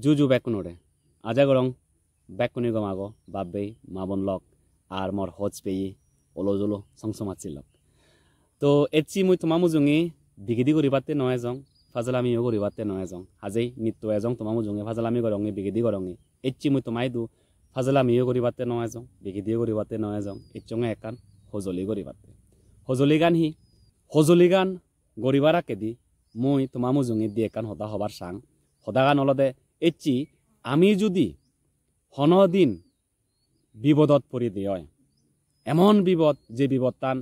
Juju bekunore. Aja gorong bekuni gomago babbe mabon lok ar mor hots peyi olojolo songsomatsilok. To etsi mui tomamu jungi bigidi goribate no ejong fazalami yo goribate no ejong hazei nitto ejong tomamu jungi fazalami gorongi bigidi gorongi etsi mui tomai du fazalami yo goribate no ejong bigidi goribate no ejong etchonge ekan hojoli goribate hojoli gan goribara kedi mui tomamu jungi di ekan hoda hobar sang hoda gan olode etsi আমি যদি হনদিন বিপদত পড়ি দিয় এমন বিপদ যে বিপদ তান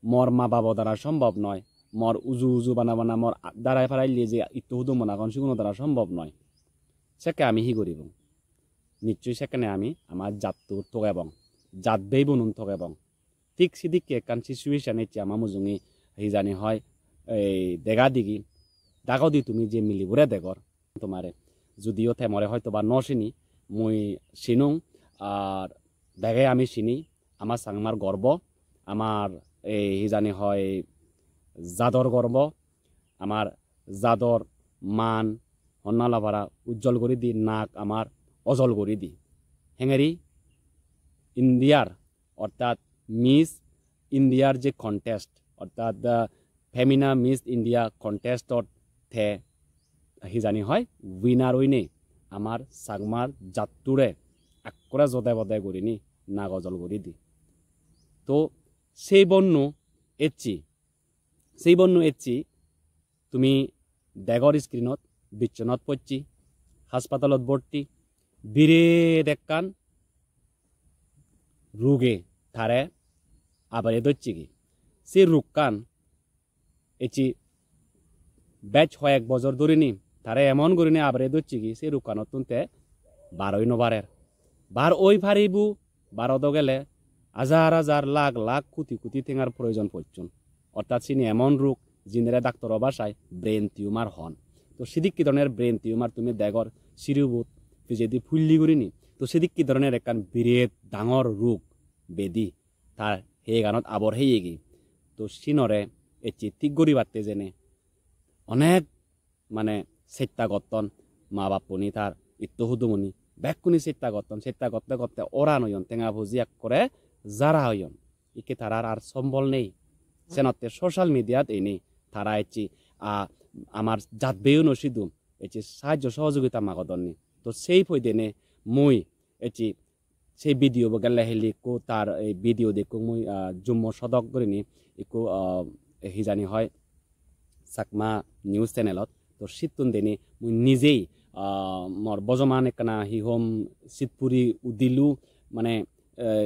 মর মা বাবা দ্বারা সম্ভব নয় মর উজু উজু বানা বানা মর দ্বারায় ফারাইলে যে ইত্য হুদু মনাগন সেগুলো দ্বারা সম্ভব নয় সেকে আমি হি করিব নিশ্চয়ই সেখানে আমি আমার জাতটো থগাবং জাত বেই বনুন থগাবং ঠিক সিদিকে কান সিচুয়েশন এটি আমার মুজুঙি হি জানি হয় এই দেগা দিগি দাগাও দি তুমি যে মিলিবরে দেগর তোমারে যদিও থেমরে হয়তো বা ন চিনি মুই চিনুং আর দেখে আমি চিনি আমার সাংমার গর্ব আমার এই জানি হয় জাদর গর্ব আমার জাদর মান হন্নালাভারা উজ্জ্বল করে দি নাক আমার অজল করে দি হেঙেরি ইন্ডিয়ার অর্থাৎ মিস ইন্ডিয়ার যে কন্টেস্ট অর্থাৎ ফেমিনা মিস ইন্ডিয়া কন্টেস্টত থে হিজানি হয় উইনার উইনে আমার সাগমার জাতটোরে আকরা জদায় বদায় করিনি না গজল করি দি তো সেই বন্য এচ্ছি তুমি ডেগর স্ক্রিনত বিচ্ছনত পড়ছি হাসপাতালত ভর্তি বিরে দেখান রোগে থারে আবার ধরছি কি সেই রোগ কান এচ্ছি ব্যাচ হয় 1 বছর ধরিনি তারা এমন করিনি আবরে ধরছি কি সেই রুকানত তুনতে 12 নবারের বার ওই ফারিবু 12 গেলে হাজার লাখ লাখ কোটি কোটি টেঙার প্রয়োজন পড়ছুন অর্থাৎ চিনি এমন রোগ জিনেরা ডাক্তার বাসায় ব্রেন টিউমার হন তো সেদিক কি ধরনের ব্রেন টিউমার তুমি দেগর সিরিবুত যদি ফুললি করিনি তো সেদিক কি ধরনের একান বিরেট ডাঙর রোগ বেদি তার হে গানত আবর হেয়ে গি তো সিনরে এচি ঠিক গড়ি বাড়তে জেনে অনেক মানে চেষ্টা করতন মা বাপুনি তার ইত্য হুদুমনি ব্যাকুনি চেষ্টা করতে করতে ওরা নয়ন টেঙা ভুজি এক করে যারা হইন ইকে তারার আর সম্বল নেই সেনতে সোশ্যাল মিডিয়াত এনে তারা এচি আমার জাত বেও নসিদুম এচি সাহায্য সহযোগিতা মাগদননি তো সেই ফইদেনে মুই এচি সেই ভিডিও বগেলে হেলি কো তার এই ভিডিও দেখো মুই জুম্ম সদক করিনি ইকো হিজানি হয় চাকমা নিউজ চেনেলত তো শীততুন দেনি মুই নিজেই মর বজমান একনা হিহম শীতপুরি উদিলু মানে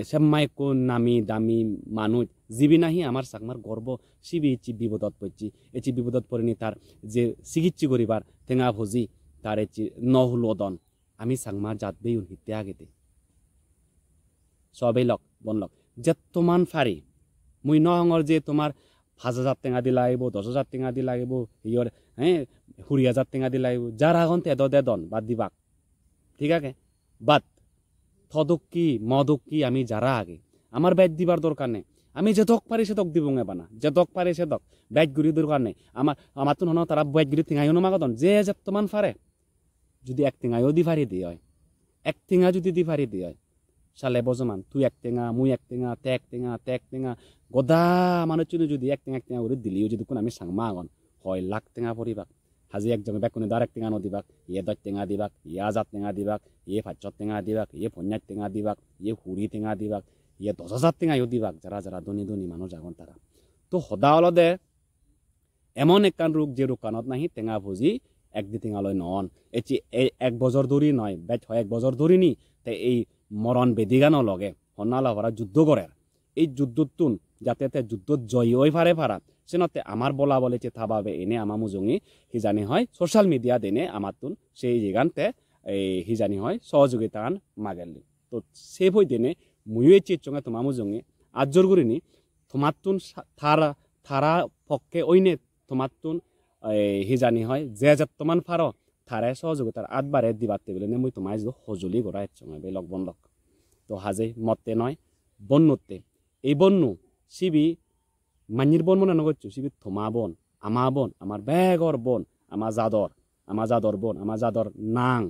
সেম্মাই কো নামি দামি মানুষ জিবি নাহি আমার চাকমার গর্ব সিবি ইচি বিপদত পড়ছি এচি বিপদত পড়িনি তার যে চিকিৎসা করিবার টেঙা ভজি তার এচি নহলদন আমি চাকমা জাত বেউন হিতে আগেতে সবেই লক বনলক যে তোমার ফারি মুই নহঙর যে তোমার 5,000 টেঙা দি লাগিব 10,000 টেঙা দি লাগিব হিয়র 20,000 টেঙা দি লাগিব যার আগন তেদ দেদন বাদ দিবাক ঠিক আছে বাদ থদকি মদকি আমি যারা আগে আমার ব্যাগ দিবার দরকার নেই আমি যেতক পারি সেতক দিব বানা যেতক পারি সেতক ব্যাগ গুড়ি দরকার নেই আমার তো হন তারা ব্যাগ গুড়ি টেঙাইও নমাগতন যে যেতমান ফারে যদি 1 টেঙাইও দি ফারি দি হয় 1 টেঙা যদি দি ফারি দি হয় সালে বজমান তুই 1 টেঙা মুই 1 টেঙা তে 1 টেঙা গদা মানুষ যদি 1 টেঙা করে দিলিও যদি কোন আমি সাংমা আগন হয় লাখ টেঙা পরিবাক হাজি একজনে বেকুনে 1 টেঙা নদিবাক 10 টেঙা দিবাক 1,000 টেঙা দিবাক 500 টেঙা দিবাক 50 টেঙা দিবাক 20 টেঙা দিবাক 10,000 টেঙাও দিবাক যারা যারা ধনী মানুষ আগন তারা তো সদা অলদে এমন একান রোগ যে রোকানত নাহি টেঙা ভুজি 1 দি টেঙা লয় নন এটি 1 বছর ধরি নয় বেচ হয় 1 বছর ধরি নি তে এই মরণ বেদিগানো লগে হন্নালা ভরা যুদ্ধ করে এই যুদ্ধতুন যাতে যুদ্ধ জয়ী হয়ে ফারা সেনতে আমার বলা বলে যে থাবাবে এনে আমার মুজুঙি হিজানি হয় সোশ্যাল মিডিয়া দেনে আমার তুন সেই জায়গানতে এই হিজানি হয় সহযোগিতা মাগেলি তো সে বই দেনে মুয়ে চিচঙ্গে তোমার মুজুঙি আজর করিনি তোমার তুন থারা পক্ষে ওইনে তোমার তুন হিজানি হয় যে যতমান ফারো থারায় সহযোগিতার 8 বারে দিবাতে বলে মুই তোমায় সজুলি গড়া একসঙ্গে বেলক বন্ধক তো হাজে মতে নয় বন্যতে এই বন্য সিবি মানির বন মনে নগরছু সিবি থমা বন আমা বন আমার বেগর বন আমার জাদর আমার জাদর বোন আমার জাদর নাং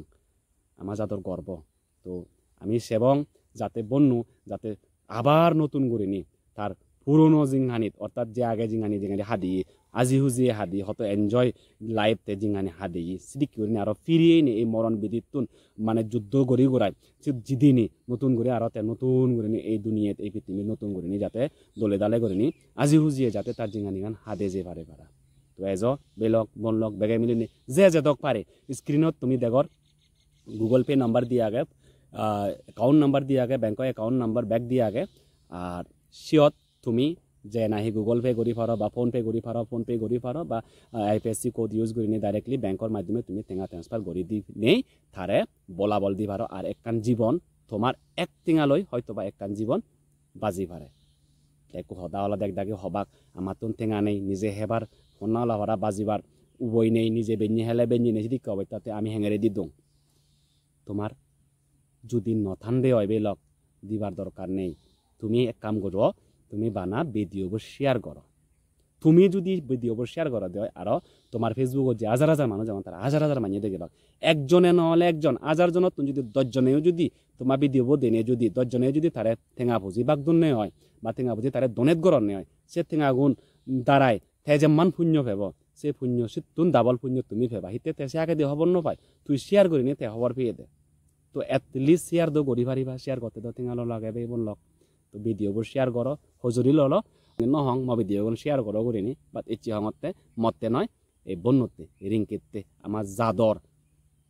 আমার জাদর গর্ব তো আমি সেবং যাতে বন্যু যাতে আবার নতুন করে নি তার পুরনো জিংহানিত অর্থাৎ যে আগে জিংহানি জিংহানি হাদি আজি হুজিয়ে হাদি হয়তো এনজয় লাইফতে জিংহানি হাদি সিদিক করে আরো ফিরিয়ে নি এই মরণ বিদিতুন মানে যুদ্ধ গড়ি গোড়ায় সে জিদিনি নতুন করে আরো নতুন করে নি এই দুনিয়াতে এই পৃথিবী নতুন করে নি যাতে দলে দালে করে নি আজি হুজিয়ে যাতে তার জিংহানি গান হাদে যে পারে পারা তো এজ বেলক বনলক বেগে মিলি নি যে দক পারে স্ক্রিনত তুমি দেখর গুগল পে নাম্বার দিয়ে আগে একাউন্ট নাম্বার দিয়ে আগে ব্যাংকৰ একাউন্ট নাম্বার ব্যাক দিয়ে আগে আর সিয়ত তুমি যে নাহি গুগল পে করি পারো বা ফোন পে করি পারো বা আইপিএসসি কোড ইউজ করে নিয়ে ডাইরেক্টলি ব্যাংকৰ মাধ্যমে তুমি টেঙা ট্রান্সফার করে দি নেই তারে বলা বল দি পারো আর একখান জীবন তোমার এক টেঙালৈ হয়তো বা একখান জীবন বাজি পারে একো সদাওয়ালা দেখ দাগে হবাক আমার তো টেঙা নেই নিজে হেবার সন্নাওয়ালা ভরা বাজিবার উবই নেই নিজে বেঞ্জি হেলে বেঞ্জি নেই যদি কবে তাতে আমি হেঙেরে দি দোং তোমার যদি নথান্দে হয় বেলক দিবার দরকার নেই তুমি এক কাম করো তুমি বানা ভিডিওবোৰ শেয়াৰ কৰো তুমি যদি ভিডিওবোৰ শেয়ার করা দেয় আর তোমার ফেসবুকত যে হাজার হাজার মানুষ যেমন তারা হাজার হাজার মানিয়ে দেখে একজনে নহলে একজন হাজার জনত তুমি যদি 10 জনেও যদি তোমার ভিডিওবোৰ দেনে যদি 10 জনেও যদি তারে ঠেঙা ভুজি বাগদুন্নে হয় বা ঠেঙা ভুজি তারে দনেত গরণে হয় সে ঠেঙা গুণ দাঁড়ায় তে যেমান পুণ্য ফেব সে পুণ্য তুন ডাবল পুণ্য তুমি ফেবা হিতে তে সে আগে দিয়ে হবর নপায় তুই শেয়ার করি নি তে হবর পেয়ে দে তো এটলিস্ট শেয়ার দো করি পারিবা শেয়ার করতে তো ঠেঙা লাগে বেবন লক তো ভিডিওবোৰ শেয়ার করো হজুরি ললো নহং মই ভিডিওগুলো শেয়ার করো করিনি বাট ইচ্ছি হঙতে মতে নয় এই বন্যতে রিঙ্কিতে আমার জাদর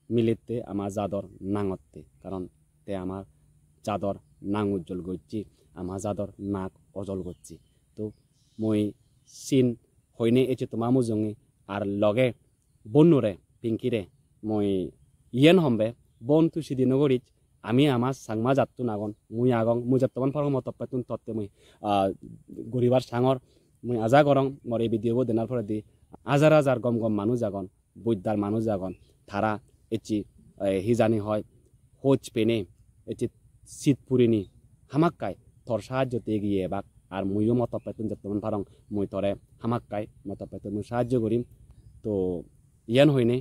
মিলিতে আমার জাদর নাঙতে কারণ তে আমার জাদর নাং উজ্জ্বল করছি আমার জাদর নাক অজল করছি তো মই চিন হইনে এসে তোমার মুজঙি আর লগে বন্যুরে পিঙ্কিরে মই ইয়েন হম্বে বন তু সিদিন নগরিচ আমি আমার সাংমা যাত্তু নাগন মুই আগং মুই যাত্তমান ফরম মতপাতুন তত্তে মুই গরিবার সাঙর মুই আজা করং মর এই ভিডিও দেনার পরে দি হাজার হাজার গম গম মানুষ আগন বৈদ্যার মানুষ আগন তারা এচি হিজানি হয় হোচ পেনে এচি শীত পুরিনি হামাক্কাই তোর সাহায্যতে এগিয়ে এবাক আর মুইও মতপাতুন যাত্তমান ফারং মুই তরে হামাক্কাই মতপাতুন মুই সাহায্য করিম তো ইয়ান হইনে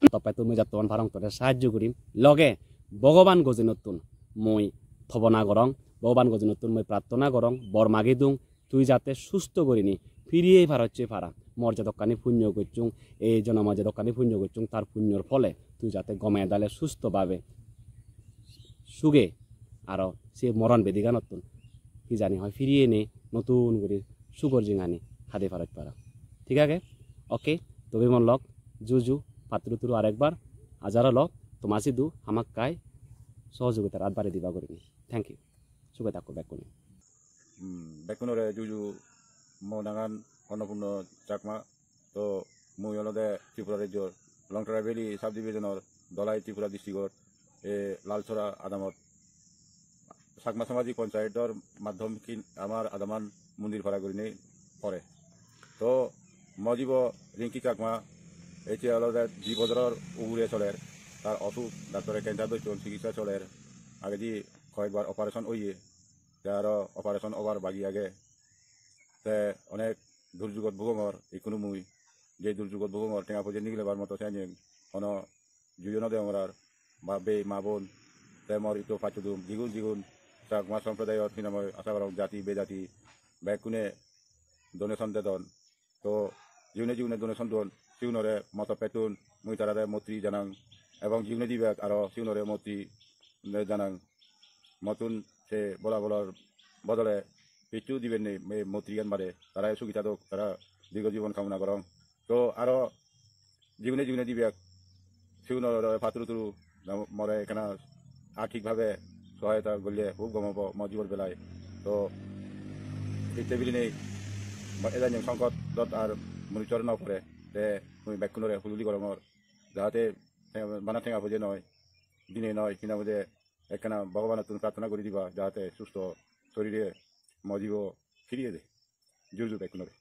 মতপাতুন মুই যাত্তমান ফারং তরে সাহায্য করিম লগে ভগবান গজি নতুন মই থবনা করং ভগবান গজি নতুন মই প্রার্থনা করং বর মাগি দুং তুই যাতে সুস্থ করিনি ফিরিয়ে ফারচ্ছে ফারা মর যে দোকানি পুণ্য করছুং এই জনম যে দোকানি পুণ্য করছুং তার পুণ্যর ফলে তুই যাতে গমে দালে সুস্থভাবে সুগে আর সে মরণ বেদিকা নতুন কি জানি হয় ফিরিয়ে নে নতুন করে সুগর জিঙানি হাতে ফারত পারা ঠিক আছে ওকে তবে মন লক জুজু পাত্র তুরু আরেকবার হাজারো লক তোমার সিধু হামাক কাই সহযোগিতার হাত বাড়ি দিবা করিনি থ্যাংক ইউ সুখে থাকো ব্যাকুনি বেকুনরে জুজু মনাগান অন্নপূর্ণ চাকমা তো মুই অলদে ত্রিপুরা রাজ্যর লংটরা ভ্যালি সাব ডিভিশনের দলাই ত্রিপুরা ডিস্ট্রিক্টর এ লালছড়া আদামত চাকমা সামাজিক পঞ্চায়েতৰ মাধ্যম আমার আদামান মন্দির ভাড়া করি নেই পরে তো মজিব রিঙ্কি চাকমা এতিয়া অলদে 2 বছরের উগুরে চলের তার অসুখ ডাক্তারের ক্যান্সার দৈত্য চিকিৎসা চলের আগে দি কয়েকবার অপারেশন হইয়ে আরো অপারেশন ওভার বাগি আগে তে অনেক দুর্যোগত ভুগঙর ইকুনো মুই যে দুর্যোগত ভুগঙর টেঙা পর্যন্ত নিগলেবার মতো চাই অন জুয়ন দেওয়ার বা বে মা বোন তে মর ইতো ফাচুদুম জিগুন জিগুন চাকমা সম্প্রদায়ত মই আশা করক জাতি বেজাতি বেকুনে ডোনেশন দেদন তো জিউনে জিউনে ডোনেশন দন সিউনরে মত পেতুন মুই তারারে মন্ত্রী জানাং এবং জিউনে দিবে আরো সিউনরে মন্ত্রী জানাং মতুন সে বলা বলার বদলে পিছু দিবেন নেই মন্ত্রীগান বাদে তারা সুবিধা দোক তারা দীর্ঘ জীবন কামনা করং তো আরো জীবনে জীবনে দিবে সিউনর ফাতুরু তুরু মরে এখানে আর্থিকভাবে সহায়তা করলে খুব গমাব মজিবর বেলায় তো এই টেবিল নেই এদান সংকটত আর মনিচর ন পড়ে তে মুই বেকুনরে হুলুলি গরমর যাহাতে বানা ঠেঙা বুঝে নয় দিনে নয় কিনা বুঝে একখানা ভগবানের তুমি প্রার্থনা করে দিবা যাতে সুস্থ শরীরে মজিব ফিরিয়ে দে জুর জুর বেকুনরে